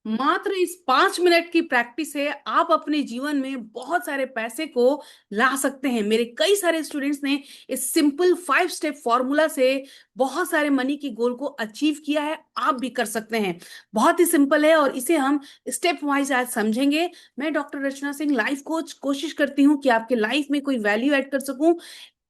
मात्र इस 5 मिनट की प्रैक्टिस से आप अपने जीवन में बहुत सारे पैसे को ला सकते हैं। मेरे कई सारे स्टूडेंट्स ने इस सिंपल 5 स्टेप फॉर्मूला से बहुत सारे मनी की गोल को अचीव किया है। आप भी कर सकते हैं। बहुत ही सिंपल है और इसे हम स्टेप वाइज आज समझेंगे। मैं डॉक्टर रचना सिंह, लाइफ कोच, कोशिश करती हूँ कि आपके लाइफ में कोई वैल्यू ऐड कर सकूं।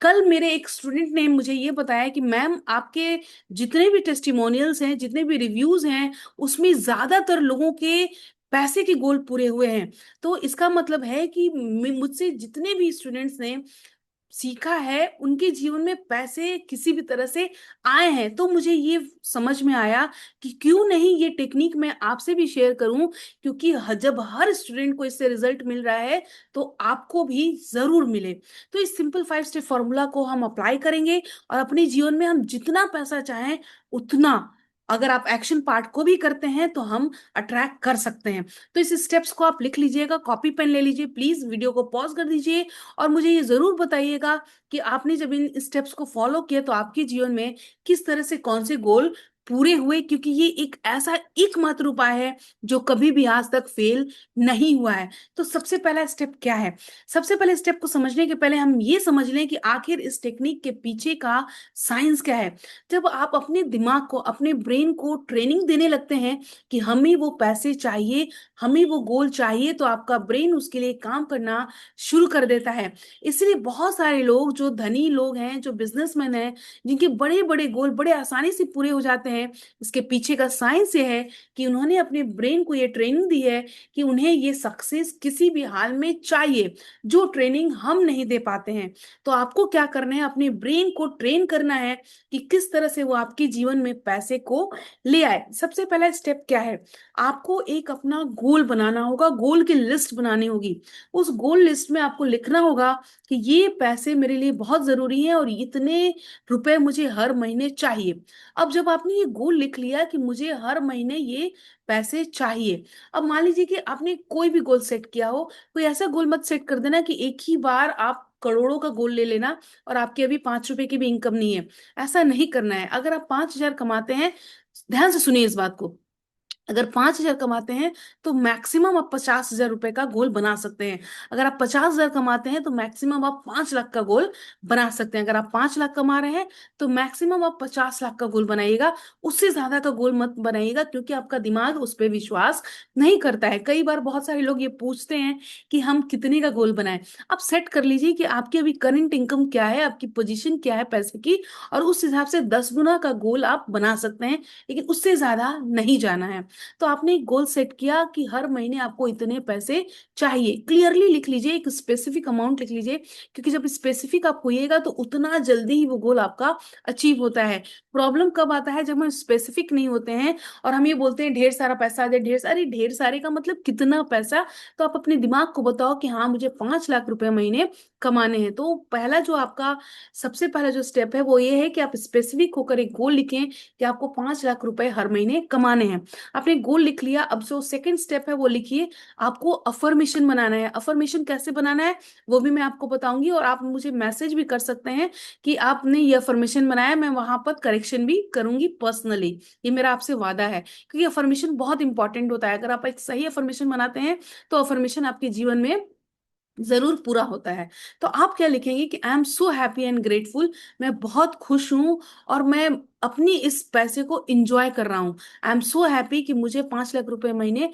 कल मेरे एक स्टूडेंट ने मुझे ये बताया कि मैम, आपके जितने भी टेस्टिमोनियल्स हैं, जितने भी रिव्यूज हैं, उसमें ज्यादातर लोगों के पैसे के गोल पूरे हुए हैं। तो इसका मतलब है कि मुझसे जितने भी स्टूडेंट्स ने सीखा है, उनके जीवन में पैसे किसी भी तरह से आए हैं। तो मुझे ये समझ में आया कि क्यों नहीं ये टेक्निक मैं आपसे भी शेयर करूं, क्योंकि जब हर स्टूडेंट को इससे रिजल्ट मिल रहा है तो आपको भी जरूर मिले। तो इस सिंपल 5 स्टेप फॉर्मूला को हम अप्लाई करेंगे और अपने जीवन में हम जितना पैसा चाहें उतना, अगर आप एक्शन पार्ट को भी करते हैं तो हम अट्रैक्ट कर सकते हैं। तो इस स्टेप्स को आप लिख लीजिएगा, कॉपी पेन ले लीजिए, प्लीज वीडियो को पॉज कर दीजिए और मुझे ये जरूर बताइएगा कि आपने जब इन स्टेप्स को फॉलो किया तो आपके जीवन में किस तरह से कौन से गोल पूरे हुए, क्योंकि ये एक ऐसा एकमात्र उपाय है जो कभी भी आज तक फेल नहीं हुआ है। तो सबसे पहला स्टेप क्या है? सबसे पहले स्टेप को समझने के पहले हम ये समझ लें कि आखिर इस टेक्निक के पीछे का साइंस क्या है। जब आप अपने दिमाग को, अपने ब्रेन को ट्रेनिंग देने लगते हैं कि हमें वो पैसे चाहिए, हमें वो गोल चाहिए, तो आपका ब्रेन उसके लिए काम करना शुरू कर देता है। इसलिए बहुत सारे लोग जो धनी लोग हैं, जो बिजनेसमैन हैं, जिनके बड़े बड़े गोल बड़े आसानी से पूरे हो जाते हैं, इसके पीछे का साइंस ये है कि उन्होंने अपने ब्रेन को ये ट्रेनिंग दी है कि उन्हें ये सक्सेस किसी भी हाल में चाहिए, जो ट्रेनिंग हम नहीं दे पाते हैं। तो आपको क्या करना है, अपने ब्रेन को ट्रेन करना है कि किस तरह से वो आपके जीवन में पैसे को ले आए। सबसे पहला स्टेप क्या है? आपको एक अपना गोल बनाना होगा, गोल की लिस्ट बनानी होगी। उस गोल लिस्ट में आपको लिखना होगा कि ये पैसे मेरे लिए बहुत जरूरी हैं और इतने रुपए मुझे हर महीने चाहिए। अब जब आपने ये गोल लिख लिया कि मुझे हर महीने ये पैसे चाहिए, अब मान लीजिए कि आपने कोई भी गोल सेट किया हो। कोई ऐसा गोल मत सेट कर देना कि एक ही बार आप करोड़ों का गोल ले लेना और आपकी अभी 5 रुपए की भी इनकम नहीं है। ऐसा नहीं करना है। अगर आप 5,000 कमाते हैं, ध्यान से सुनिए इस बात को, अगर 5,000 कमाते हैं तो मैक्सिमम आप 50,000 रुपए का गोल बना सकते हैं। अगर आप 50,000 कमाते हैं तो मैक्सिमम आप 5 लाख का गोल बना सकते हैं। अगर आप 5 लाख कमा रहे हैं तो मैक्सिमम आप 50 लाख का गोल बनाइएगा। उससे ज्यादा का गोल मत बनाइएगा, क्योंकि आपका दिमाग उस पर विश्वास नहीं करता है। कई बार बहुत सारे लोग ये पूछते हैं कि हम कितने का गोल बनाएं। आप सेट कर लीजिए कि आपकी अभी करंट इनकम क्या है, आपकी पोजीशन क्या है पैसे की, और उस हिसाब से 10 गुना का गोल आप बना सकते हैं, लेकिन उससे ज्यादा नहीं जाना है। तो आपने एक गोल सेट किया कि हर महीने आपको इतने पैसे चाहिए। क्लियरली लिख लीजिए, एक स्पेसिफिक अमाउंट लिख लीजिए, क्योंकि जब स्पेसिफिक आप होइएगा तो उतना जल्दी ही वो गोल आपका अचीव होता है। प्रॉब्लम कब आता है? जब हम स्पेसिफिक नहीं होते हैं और हम ये बोलते हैं ढेर सारा पैसा आ जाए, ढेर सारे, ढेर सारे का मतलब कितना पैसा? तो आप अपने दिमाग को बताओ कि हाँ, मुझे 5 लाख रुपए महीने कमाने हैं। तो पहला जो आपका सबसे पहला जो स्टेप है वो ये है कि आप स्पेसिफिक होकर एक गोल लिखें कि आपको 5 लाख रुपए हर महीने कमाने हैं। आपने गोल लिख लिया, अब जो सेकंड स्टेप है वो लिखिए। आपको अफर्मेशन बनाना है। अफर्मेशन कैसे बनाना है वो भी मैं आपको बताऊंगी, और आप मुझे मैसेज भी कर सकते हैं कि आपने ये अफर्मेशन बनाया। मैं वहां पर करेक्शन भी करूंगी पर्सनली, ये मेरा आपसे वादा है, क्योंकि अफर्मेशन बहुत इंपॉर्टेंट होता है। अगर आप एक सही अफर्मेशन बनाते हैं तो अफर्मेशन आपके जीवन में जरूर पूरा होता है। तो आप क्या लिखेंगे कि I am so happy and grateful, मैं बहुत खुश हूं और मैं अपनी इस पैसे को इंजॉय कर रहा हूँ। आई एम सो हैप्पी कि मुझे 5 लाख रुपए महीने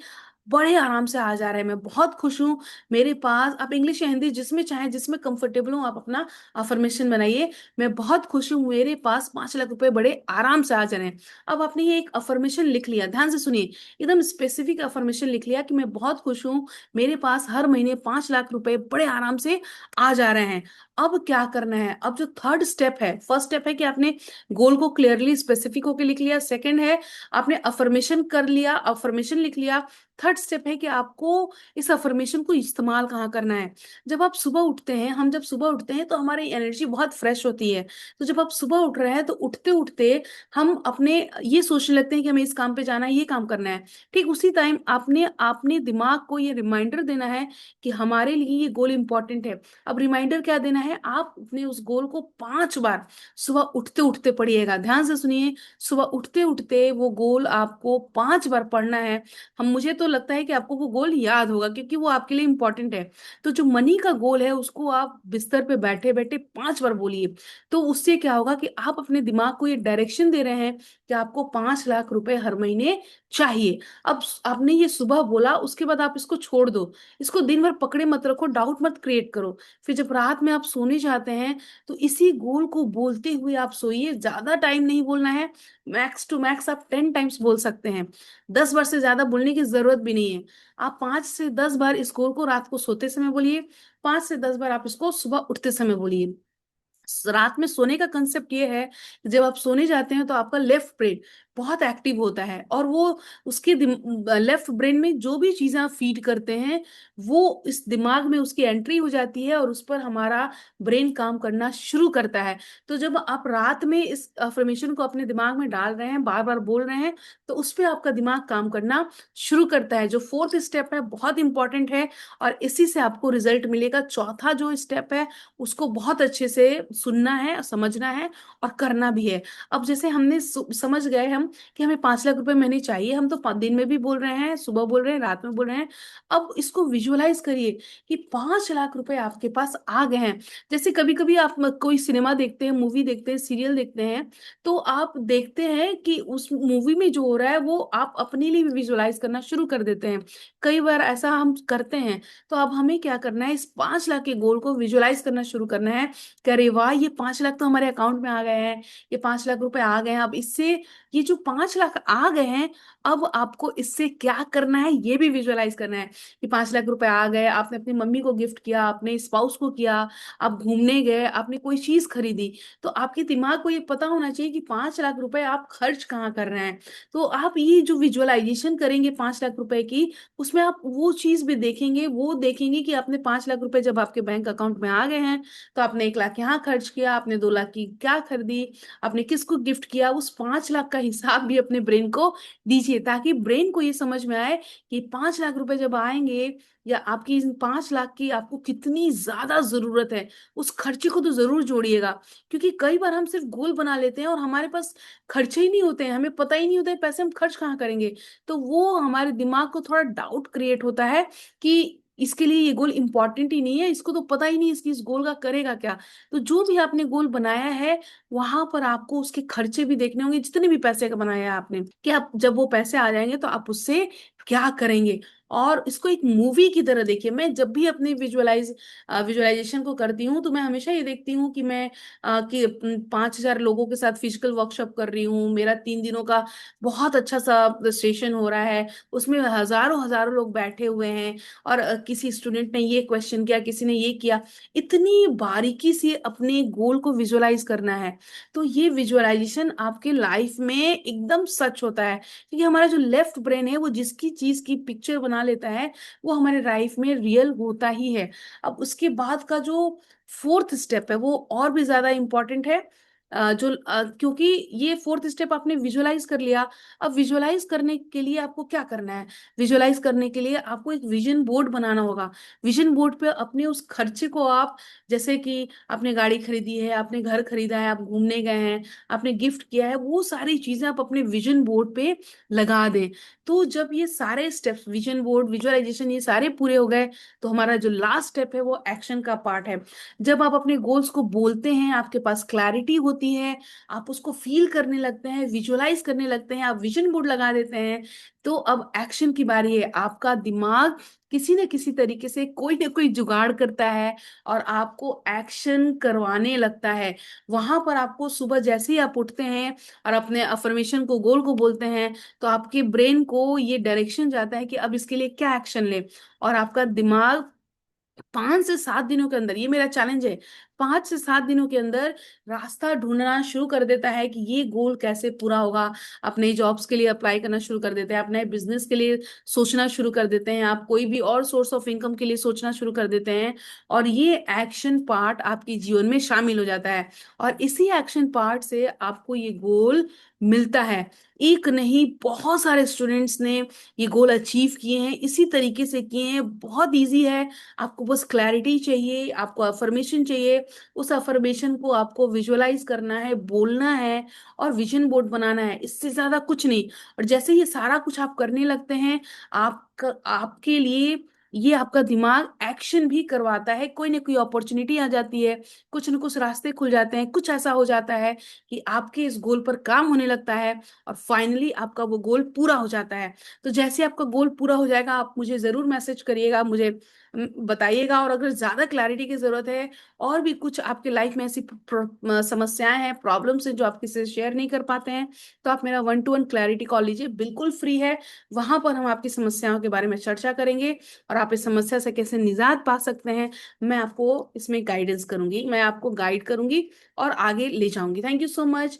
बड़े आराम से आ जा रहे हैं। मैं बहुत खुश हूँ। मेरे पास, आप इंग्लिश या हिंदी जिसमें चाहें, जिसमें कंफर्टेबल हो, आप अपना अफर्मेशन बनाइए। मैं बहुत खुश हूँ, मेरे पास 5 लाख रुपए बड़े आराम से आ जा रहे हैं। अब आपने ये एक अफर्मेशन लिख लिया, ध्यान से सुनिए, एकदम स्पेसिफिक अफर्मेशन लिख लिया कि मैं बहुत खुश हूँ, मेरे पास हर महीने 5 लाख रुपए बड़े आराम से आ जा रहे हैं। अब क्या करना है? अब जो थर्ड स्टेप है, फर्स्ट स्टेप है कि आपने गोल को क्लियरली स्पेसिफिक होकर लिख लिया, सेकंड है आपने अफर्मेशन कर लिया, अफर्मेशन लिख लिया, थर्ड स्टेप है कि आपको इस अफर्मेशन को इस्तेमाल कहाँ करना है। जब आप सुबह उठते हैं, हम जब सुबह उठते हैं तो हमारी एनर्जी बहुत फ्रेश होती है। तो जब आप सुबह उठ रहे हैं तो उठते उठते हम अपने ये सोचने लगते हैं कि हमें इस काम पे जाना है, ये काम करना है। ठीक उसी टाइम आपने अपने दिमाग को ये रिमाइंडर देना है कि हमारे लिए ये गोल इंपॉर्टेंट है। अब रिमाइंडर क्या देना है, आप अपने उस गोल को 5 बार सुबह उठते उठते पढ़िएगा। ध्यान से सुनिए, सुबह उठते उठते वो गोल आपको 5 बार पढ़ना है। हम मुझे तो लगता है कि आपको वो गोल याद होगा क्योंकि वो आपके लिए इंपॉर्टेंट है। तो जो मनी का गोल है उसको आप बिस्तर पे बैठे बैठे 5 बार बोलिए। तो उससे क्या होगा कि आप अपने दिमाग को ये डायरेक्शन दे रहे हैं कि आपको 5 लाख रुपए हर महीने चाहिए। अब आपने ये सुबह बोला, उसके बाद आप इसको छोड़ दो। इसको दिन भर पकड़े मत रखो, डाउट मत क्रिएट करो। फिर जब रात में आप सोने जाते हैं तो इसी गोल को बोलते हुए आप सोइए। ज्यादा टाइम नहीं बोलना है, मैक्स टू मैक्स आप 10 टाइम्स बोल सकते हैं। 10 बार से ज्यादा बोलने की जरूरत भी नहीं है। आप 5 से 10 बार इस गोल को रात को सोते समय बोलिए, 5 से 10 बार आप इसको सुबह उठते समय बोलिए। रात में सोने का कंसेप्ट ये है कि जब आप सोने जाते हैं तो आपका लेफ्ट ब्रेन बहुत एक्टिव होता है, और वो उसके लेफ्ट ब्रेन में जो भी चीजें आप फीड करते हैं वो इस दिमाग में उसकी एंट्री हो जाती है और उस पर हमारा ब्रेन काम करना शुरू करता है। तो जब आप रात में इस अफर्मेशन को अपने दिमाग में डाल रहे हैं, बार बार बोल रहे हैं, तो उस पर आपका दिमाग काम करना शुरू करता है। जो फोर्थ स्टेप है बहुत इंपॉर्टेंट है और इसी से आपको रिजल्ट मिलेगा। चौथा जो स्टेप है उसको बहुत अच्छे से सुनना है, समझना है और करना भी है। अब जैसे हमने समझ गए हम कि हमें 5 लाख रुपए महीने चाहिए, हम तो दिन में भी बोल रहे हैं, सुबह बोल रहे हैं, रात में बोल रहे हैं। अब इसको विजुअलाइज करिए कि 5 लाख रुपए आपके पास आ गए हैं। जैसे कभी कभी आप कोई सिनेमा देखते हैं, मूवी देखते हैं, सीरियल देखते हैं, तो आप देखते हैं कि उस मूवी में जो हो रहा है वो आप अपने लिए भी विजुअलाइज करना शुरू कर देते हैं। कई बार ऐसा हम करते हैं। तो अब हमें क्या करना है, इस 5 लाख के गोल को विजुअलाइज करना शुरू करना है कि अरे वाह, ये 5 लाख तो हमारे अकाउंट में आ गए हैं, ये 5 लाख रुपए आ गए हैं। अब इससे ये जो 5 लाख आ गए हैं, अब आपको इससे क्या करना है ये भी विजुअलाइज करना है कि 5 लाख रुपए आ गए, आपने अपनी मम्मी को गिफ्ट किया, अपने स्पाउस को किया, आप घूमने गए, आपने कोई चीज खरीदी। तो आपके दिमाग को ये पता होना चाहिए कि 5 लाख रुपए आप खर्च कहाँ कर रहे हैं। तो आप ये जो विजुअलाइजेशन करेंगे 5 लाख रुपए की, उसमें आप वो चीज भी देखेंगे, वो देखेंगे कि आपने 5 लाख रुपए जब आपके बैंक अकाउंट में आ गए हैं तो आपने 1 लाख यहाँ खर्च किया, आपने 2 लाख की क्या खरीदी, आपने किसको गिफ्ट किया। उस 5 लाख का हिसाब भी अपने ब्रेन को दीजिए ताकि ब्रेन को ये समझ में आए कि 5 लाख रुपए जब आएंगे या आपकी इन 5 लाख की आपको कितनी ज्यादा जरूरत है, उस खर्चे को तो जरूर जोड़िएगा। क्योंकि कई बार हम सिर्फ गोल बना लेते हैं और हमारे पास खर्चे ही नहीं होते हैं, हमें पता ही नहीं होता है पैसे हम खर्च कहाँ करेंगे। तो वो हमारे दिमाग को थोड़ा डाउट क्रिएट होता है कि इसके लिए ये गोल इंपॉर्टेंट ही नहीं है, इसको तो पता ही नहीं इसकी इस गोल का करेगा क्या। तो जो भी आपने गोल बनाया है वहां पर आपको उसके खर्चे भी देखने होंगे, जितने भी पैसे का बनाया है आपने, कि आप जब वो पैसे आ जाएंगे तो आप उससे क्या करेंगे। और इसको एक मूवी की तरह देखिए। मैं जब भी अपने विजुअलाइजेशन को करती हूँ तो मैं हमेशा ये देखती हूँ कि मैं कि 5,000 लोगों के साथ फिजिकल वर्कशॉप कर रही हूँ, मेरा 3 दिनों का बहुत अच्छा सा सेशन हो रहा है, उसमें हजारों हजारों लोग बैठे हुए हैं और किसी स्टूडेंट ने ये क्वेश्चन किया, किसी ने ये किया। इतनी बारीकी से अपने गोल को विजुअलाइज करना है। तो ये विजुअलाइजेशन आपके लाइफ में एकदम सच होता है क्योंकि हमारा जो लेफ्ट ब्रेन है वो जिसकी चीज की पिक्चर बना लेता है वो हमारे लाइफ में रियल होता ही है। अब उसके बाद का जो फोर्थ स्टेप है वो और भी ज्यादा इंपॉर्टेंट है। क्योंकि ये फोर्थ स्टेप आपने विजुअलाइज कर लिया। अब विजुअलाइज करने के लिए आपको क्या करना है, विजुअलाइज करने के लिए आपको एक विजन बोर्ड बनाना होगा। विजन बोर्ड पे अपने उस खर्चे को आप, जैसे कि आपने गाड़ी खरीदी है, आपने घर खरीदा है, आप घूमने गए हैं, आपने गिफ्ट किया है, वो सारी चीजें आप अपने विजन बोर्ड पे लगा दें। तो जब ये सारे स्टेप्स, विजन बोर्ड, विजुअलाइजेशन, ये सारे पूरे हो गए तो हमारा जो लास्ट स्टेप है वो एक्शन का पार्ट है। जब आप अपने गोल्स को बोलते हैं, आपके पास क्लैरिटी होती है, आप उसको फील करने लगते हैं, विजुअलाइज करने लगते हैं, आप विजन बोर्ड लगा देते हैं, तो अब एक्शन की बारी है। आपका दिमाग किसी न किसी तरीके से कोई ना कोई जुगाड़ करता है और आपको एक्शन करवाने लगता है। वहां पर आपको सुबह जैसे ही आप उठते हैं और अपने अफर्मेशन को, गोल को बोलते हैं, तो आपके ब्रेन को ये डायरेक्शन जाता है कि अब इसके लिए क्या एक्शन ले, और आपका दिमाग 5 से 7 दिनों के अंदर, ये मेरा चैलेंज है, 5 से 7 दिनों के अंदर रास्ता ढूंढना शुरू कर देता है कि ये गोल कैसे पूरा होगा। अपने जॉब्स के लिए अप्लाई करना शुरू कर देते हैं, अपने बिजनेस के लिए सोचना शुरू कर देते हैं, आप कोई भी और सोर्स ऑफ इनकम के लिए सोचना शुरू कर देते हैं। और ये एक्शन पार्ट आपके जीवन में शामिल हो जाता है, और इसी एक्शन पार्ट से आपको ये गोल मिलता है। एक नहीं, बहुत सारे स्टूडेंट्स ने ये गोल अचीव किए हैं, इसी तरीके से किए हैं। बहुत इजी है, आपको बस क्लैरिटी चाहिए, आपको अफर्मेशन चाहिए। उस अफर्मेशन को आपको विजुअलाइज करना है, बोलना है, और विजन बोर्ड बनाना है, इससे ज्यादा कुछ नहीं। और जैसे ये सारा कुछ आप करने लगते हैं, आपका आपके लिए ये आपका दिमाग एक्शन भी करवाता है, कोई ना कोई अपॉर्चुनिटी आ जाती है, कुछ न कुछ रास्ते खुल जाते हैं, कुछ ऐसा हो जाता है कि आपके इस गोल पर काम होने लगता है, और फाइनली आपका वो गोल पूरा हो जाता है। तो जैसे आपका गोल पूरा हो जाएगा, आप मुझे जरूर मैसेज करिएगा, मुझे बताइएगा। और अगर ज्यादा क्लैरिटी की जरूरत है, और भी कुछ आपके लाइफ में ऐसी समस्याएं हैं, प्रॉब्लम्स हैं जो आप किसी से शेयर नहीं कर पाते हैं, तो आप मेरा 1-to-1 क्लैरिटी कॉल लीजिए, बिल्कुल फ्री है। वहां पर हम आपकी समस्याओं के बारे में चर्चा करेंगे, और आप इस समस्या से कैसे निजात पा सकते हैं, मैं आपको इसमें गाइडेंस करूंगी, मैं आपको गाइड करूंगी और आगे ले जाऊंगी। Thank you so much.